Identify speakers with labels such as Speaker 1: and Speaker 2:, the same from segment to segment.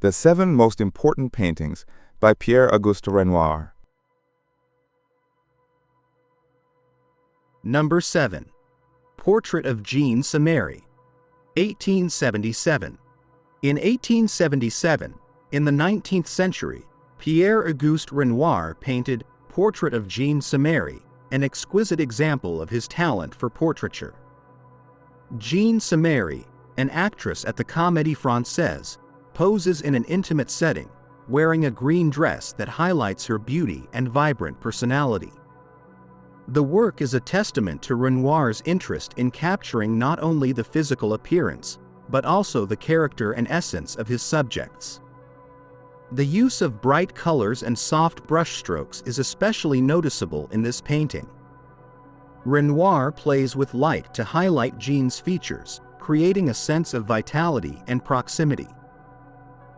Speaker 1: The 7 Most Important Paintings by Pierre-Auguste Renoir.
Speaker 2: Number 7. Portrait of Jeanne, Samary, 1877. In 1877, in the 19th century, Pierre-Auguste Renoir painted Portrait of Jeanne Samary, an exquisite example of his talent for portraiture. Jeanne Samary, an actress at the Comédie Française, poses in an intimate setting, wearing a green dress that highlights her beauty and vibrant personality. The work is a testament to Renoir's interest in capturing not only the physical appearance, but also the character and essence of his subjects. The use of bright colors and soft brushstrokes is especially noticeable in this painting. Renoir plays with light to highlight Jeanne's features, creating a sense of vitality and proximity.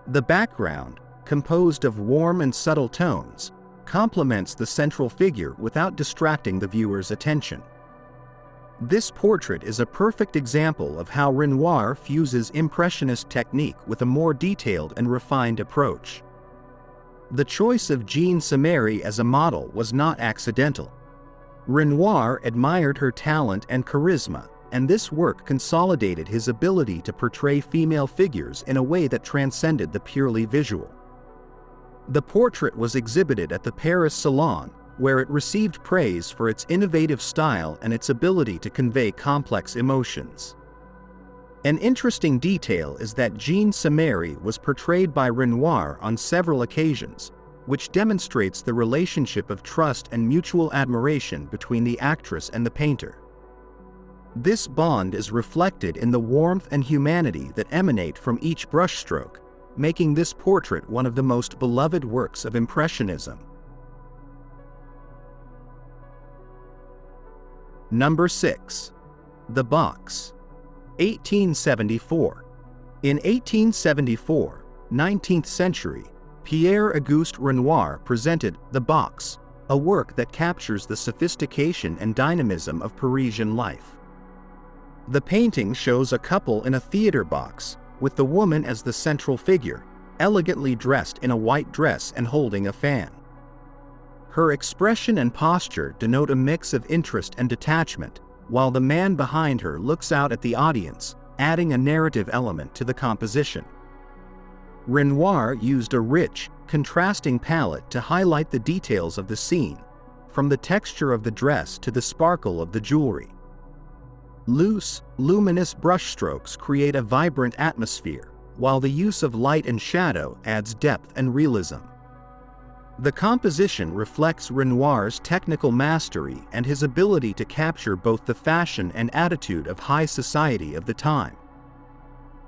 Speaker 2: The background, composed of warm and subtle tones, complements the central figure without distracting the viewer's attention. This portrait is a perfect example of how Renoir fuses Impressionist technique with a more detailed and refined approach. The choice of Jeanne Samary as a model was not accidental. Renoir admired her talent and charisma, and this work consolidated his ability to portray female figures in a way that transcended the purely visual. The portrait was exhibited at the Paris Salon, where it received praise for its innovative style and its ability to convey complex emotions. An interesting detail is that Jeanne Samary was portrayed by Renoir on several occasions, which demonstrates the relationship of trust and mutual admiration between the actress and the painter. This bond is reflected in the warmth and humanity that emanate from each brushstroke, making this portrait one of the most beloved works of Impressionism. Number 6. The Box, 1874. In 1874, 19th century, Pierre-Auguste Renoir presented The Box, a work that captures the sophistication and dynamism of Parisian life. The painting shows a couple in a theater box, with the woman as the central figure, elegantly dressed in a white dress and holding a fan. Her expression and posture denote a mix of interest and detachment, while the man behind her looks out at the audience, adding a narrative element to the composition. Renoir used a rich, contrasting palette to highlight the details of the scene, from the texture of the dress to the sparkle of the jewelry. Loose, luminous brushstrokes create a vibrant atmosphere, while the use of light and shadow adds depth and realism. The composition reflects Renoir's technical mastery and his ability to capture both the fashion and attitude of high society of the time.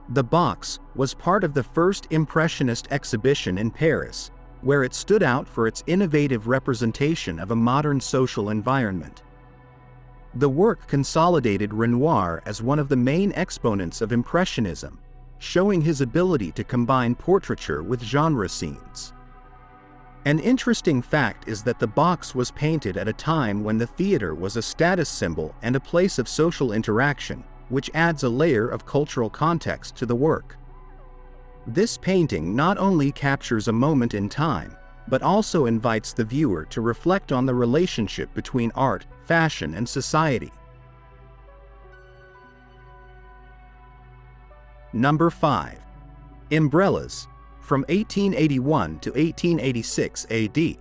Speaker 2: The Box was part of the first Impressionist exhibition in Paris, where it stood out for its innovative representation of a modern social environment. The work consolidated Renoir as one of the main exponents of Impressionism, showing his ability to combine portraiture with genre scenes. An interesting fact is that The Box was painted at a time when the theater was a status symbol and a place of social interaction, which adds a layer of cultural context to the work. This painting not only captures a moment in time, but also invites the viewer to reflect on the relationship between art, fashion, and society. Number 5. Umbrellas, from 1881 to 1886 AD.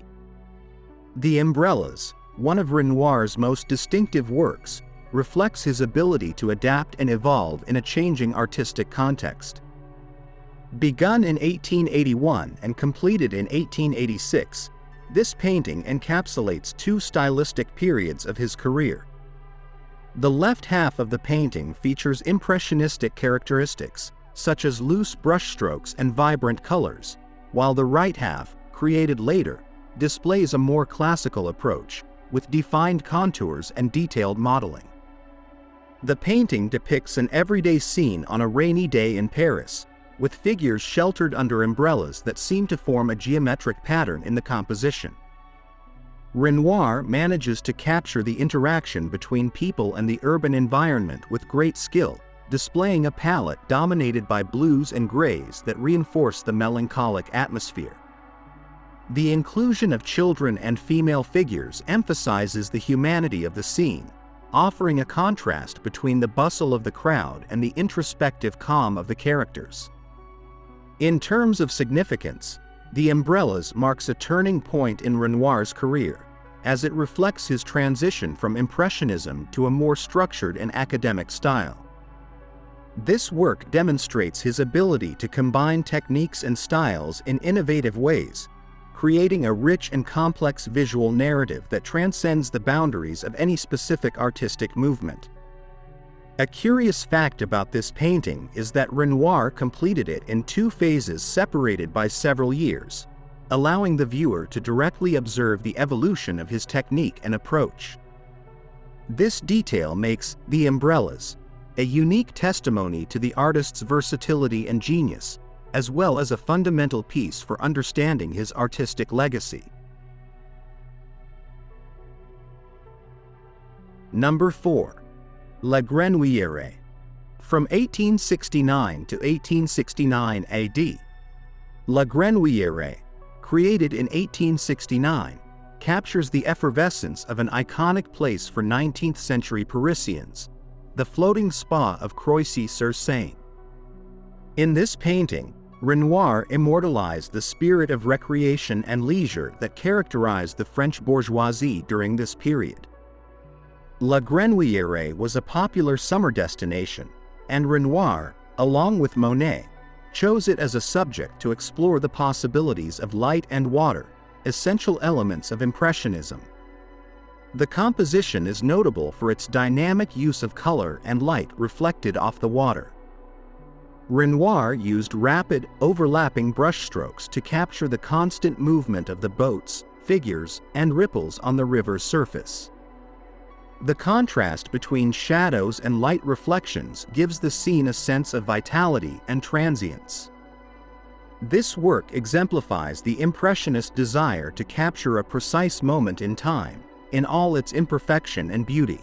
Speaker 2: The Umbrellas, one of Renoir's most distinctive works, reflects his ability to adapt and evolve in a changing artistic context. Begun in 1881 and completed in 1886, this painting encapsulates 2 stylistic periods of his career. The left half of the painting features impressionistic characteristics, such as loose brushstrokes and vibrant colors, while the right half, created later, displays a more classical approach, with defined contours and detailed modeling. The painting depicts an everyday scene on a rainy day in Paris, with figures sheltered under umbrellas that seem to form a geometric pattern in the composition. Renoir manages to capture the interaction between people and the urban environment with great skill, displaying a palette dominated by blues and grays that reinforce the melancholic atmosphere. The inclusion of children and female figures emphasizes the humanity of the scene, offering a contrast between the bustle of the crowd and the introspective calm of the characters. In terms of significance, the umbrellas marks a turning point in Renoir's career, as it reflects his transition from Impressionism to a more structured and academic style. This work demonstrates his ability to combine techniques and styles in innovative ways, creating a rich and complex visual narrative that transcends the boundaries of any specific artistic movement. A curious fact about this painting is that Renoir completed it in 2 phases separated by several years, allowing the viewer to directly observe the evolution of his technique and approach. This detail makes The Umbrellas a unique testimony to the artist's versatility and genius, as well as a fundamental piece for understanding his artistic legacy. Number 4. La Grenouillère. From 1869 to 1869 AD. La Grenouillère, created in 1869, captures the effervescence of an iconic place for 19th-century Parisians, the floating spa of Croissy-sur-Seine. In this painting, Renoir immortalized the spirit of recreation and leisure that characterized the French bourgeoisie during this period. La Grenouillère was a popular summer destination, and Renoir, along with Monet, chose it as a subject to explore the possibilities of light and water, essential elements of Impressionism. The composition is notable for its dynamic use of color and light reflected off the water. Renoir used rapid, overlapping brushstrokes to capture the constant movement of the boats, figures, and ripples on the river's surface. The contrast between shadows and light reflections gives the scene a sense of vitality and transience. This work exemplifies the Impressionist desire to capture a precise moment in time, in all its imperfection and beauty.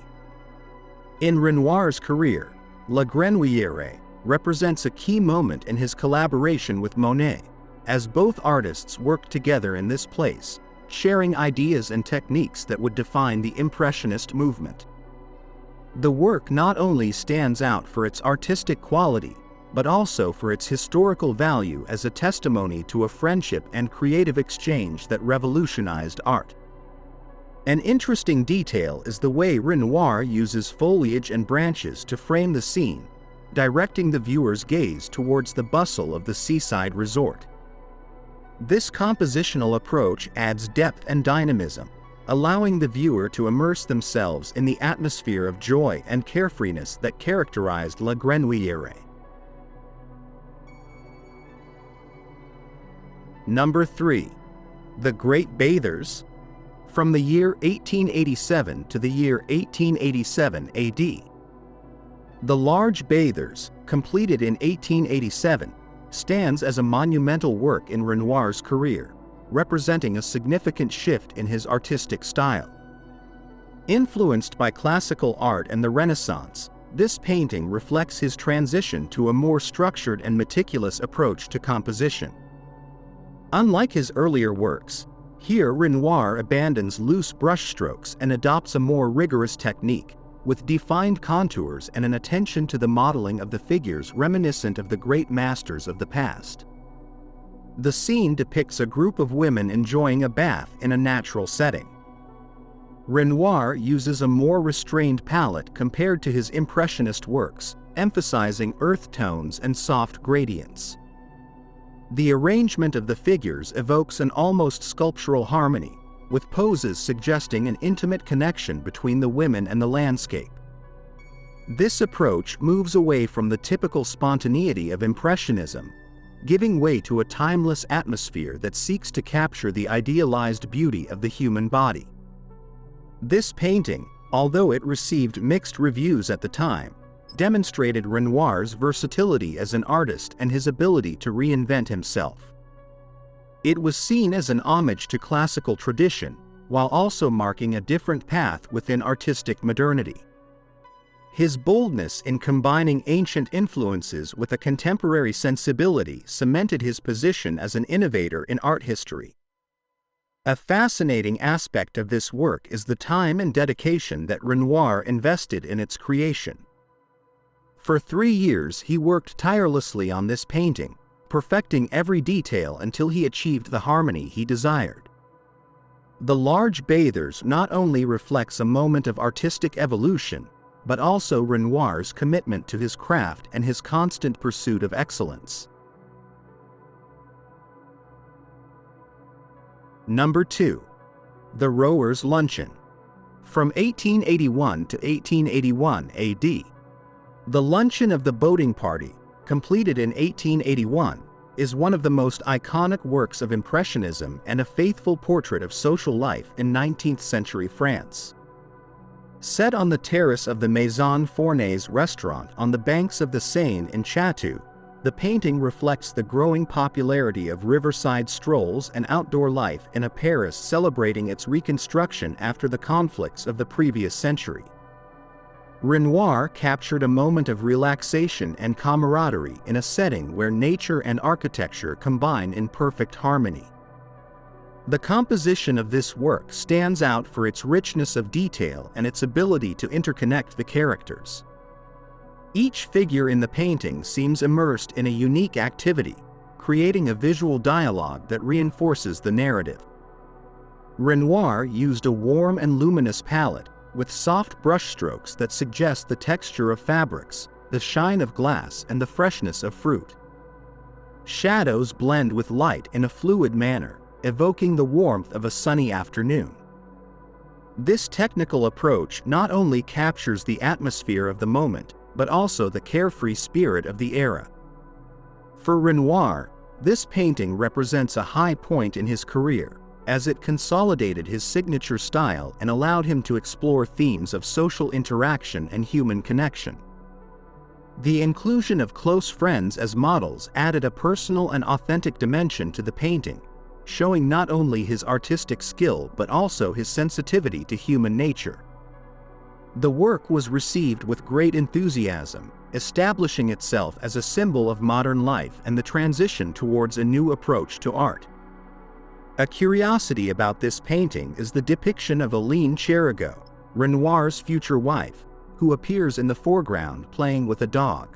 Speaker 2: In Renoir's career, La Grenouillère represents a key moment in his collaboration with Monet, as both artists worked together in this place, sharing ideas and techniques that would define the Impressionist movement. The work not only stands out for its artistic quality, but also for its historical value as a testimony to a friendship and creative exchange that revolutionized art. An interesting detail is the way Renoir uses foliage and branches to frame the scene, directing the viewer's gaze towards the bustle of the seaside resort. This compositional approach adds depth and dynamism, allowing the viewer to immerse themselves in the atmosphere of joy and carefreeness that characterized La Grenouillère. Number 3. The Great Bathers. From the year 1887 to the year 1887 AD. The Large Bathers, completed in 1887, stands as a monumental work in Renoir's career, representing a significant shift in his artistic style. Influenced by classical art and the Renaissance, this painting reflects his transition to a more structured and meticulous approach to composition. Unlike his earlier works, here Renoir abandons loose brushstrokes and adopts a more rigorous technique, with defined contours and an attention to the modeling of the figures reminiscent of the great masters of the past. The scene depicts a group of women enjoying a bath in a natural setting. Renoir uses a more restrained palette compared to his Impressionist works, emphasizing earth tones and soft gradients. The arrangement of the figures evokes an almost sculptural harmony, with poses suggesting an intimate connection between the women and the landscape. This approach moves away from the typical spontaneity of Impressionism, giving way to a timeless atmosphere that seeks to capture the idealized beauty of the human body. This painting, although it received mixed reviews at the time, demonstrated Renoir's versatility as an artist and his ability to reinvent himself. It was seen as an homage to classical tradition, while also marking a different path within artistic modernity. His boldness in combining ancient influences with a contemporary sensibility cemented his position as an innovator in art history. A fascinating aspect of this work is the time and dedication that Renoir invested in its creation. For 3 years he worked tirelessly on this painting, perfecting every detail until he achieved the harmony he desired. The large bathers not only reflects a moment of artistic evolution, but also Renoir's commitment to his craft and his constant pursuit of excellence. Number 2. The Rowers' Luncheon. From 1881 to 1881 AD. The Luncheon of the Boating Party, completed in 1881, is one of the most iconic works of Impressionism and a faithful portrait of social life in 19th-century France. Set on the terrace of the Maison Fournaise restaurant on the banks of the Seine in Chatou, the painting reflects the growing popularity of riverside strolls and outdoor life in a Paris celebrating its reconstruction after the conflicts of the previous century. Renoir captured a moment of relaxation and camaraderie in a setting where nature and architecture combine in perfect harmony. The composition of this work stands out for its richness of detail and its ability to interconnect the characters. Each figure in the painting seems immersed in a unique activity, creating a visual dialogue that reinforces the narrative. Renoir used a warm and luminous palette, with soft brushstrokes that suggest the texture of fabrics, the shine of glass, and the freshness of fruit. Shadows blend with light in a fluid manner, evoking the warmth of a sunny afternoon. This technical approach not only captures the atmosphere of the moment, but also the carefree spirit of the era. For Renoir, this painting represents a high point in his career, as it consolidated his signature style and allowed him to explore themes of social interaction and human connection. The inclusion of close friends as models added a personal and authentic dimension to the painting, showing not only his artistic skill but also his sensitivity to human nature. The work was received with great enthusiasm, establishing itself as a symbol of modern life and the transition towards a new approach to art. A curiosity about this painting is the depiction of Aline Cherigot, Renoir's future wife, who appears in the foreground playing with a dog.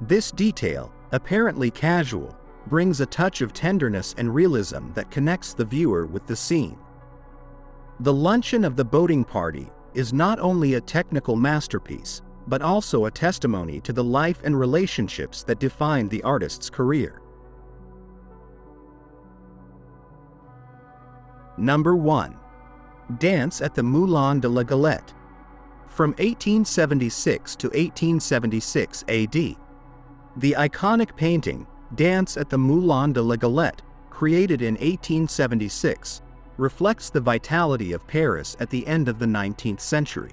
Speaker 2: This detail, apparently casual, brings a touch of tenderness and realism that connects the viewer with the scene. The Luncheon of the Boating Party is not only a technical masterpiece, but also a testimony to the life and relationships that defined the artist's career. Number 1. Dance at the Moulin de la Galette. From 1876 to 1876 AD. The iconic painting, Dance at the Moulin de la Galette, created in 1876, reflects the vitality of Paris at the end of the 19th century.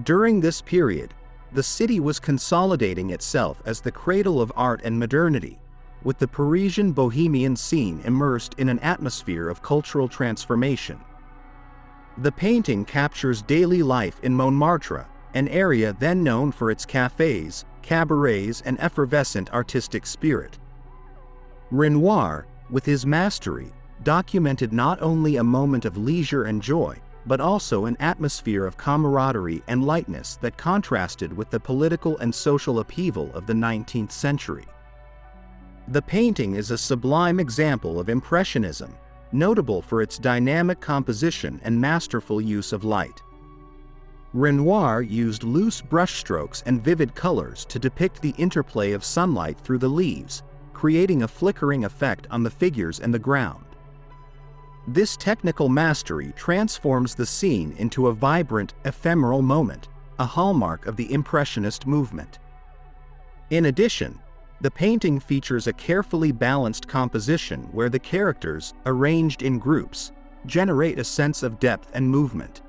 Speaker 2: During this period, the city was consolidating itself as the cradle of art and modernity, with the Parisian bohemian scene immersed in an atmosphere of cultural transformation. The painting captures daily life in Montmartre, an area then known for its cafes, cabarets, and effervescent artistic spirit. Renoir, with his mastery, documented not only a moment of leisure and joy, but also an atmosphere of camaraderie and lightness that contrasted with the political and social upheaval of the 19th century. The painting is a sublime example of Impressionism, notable for its dynamic composition and masterful use of light. Renoir used loose brushstrokes and vivid colors to depict the interplay of sunlight through the leaves, creating a flickering effect on the figures and the ground. This technical mastery transforms the scene into a vibrant, ephemeral moment, a hallmark of the Impressionist movement. In addition, the painting features a carefully balanced composition where the characters, arranged in groups, generate a sense of depth and movement.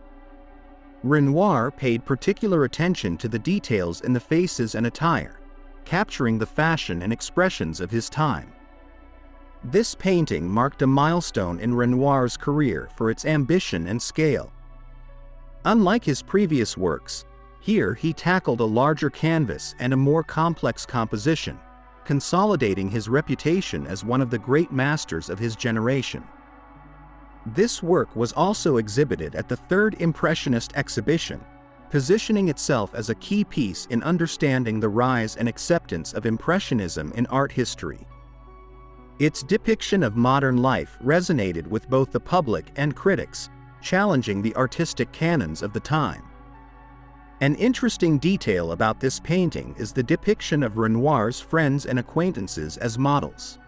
Speaker 2: Renoir paid particular attention to the details in the faces and attire, capturing the fashion and expressions of his time. This painting marked a milestone in Renoir's career for its ambition and scale. Unlike his previous works, Here he tackled a larger canvas and a more complex composition, consolidating his reputation as one of the great masters of his generation. This work was also exhibited at the Third Impressionist exhibition, positioning itself as a key piece in understanding the rise and acceptance of Impressionism in art history. Its depiction of modern life resonated with both the public and critics, challenging the artistic canons of the time. An interesting detail about this painting is the depiction of Renoir's friends and acquaintances as models.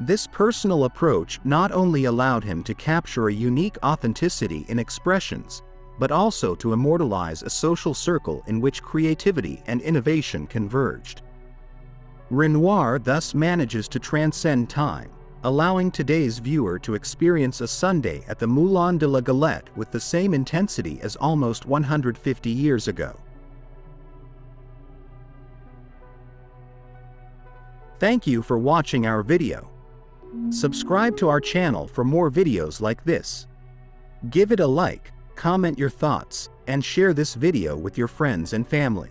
Speaker 2: This personal approach not only allowed him to capture a unique authenticity in expressions, but also to immortalize a social circle in which creativity and innovation converged. Renoir thus manages to transcend time, allowing today's viewer to experience a Sunday at the Moulin de la Galette with the same intensity as almost 150 years ago. Thank you for watching our video. Subscribe to our channel for more videos like this. Give it a like, comment your thoughts, and share this video with your friends and family.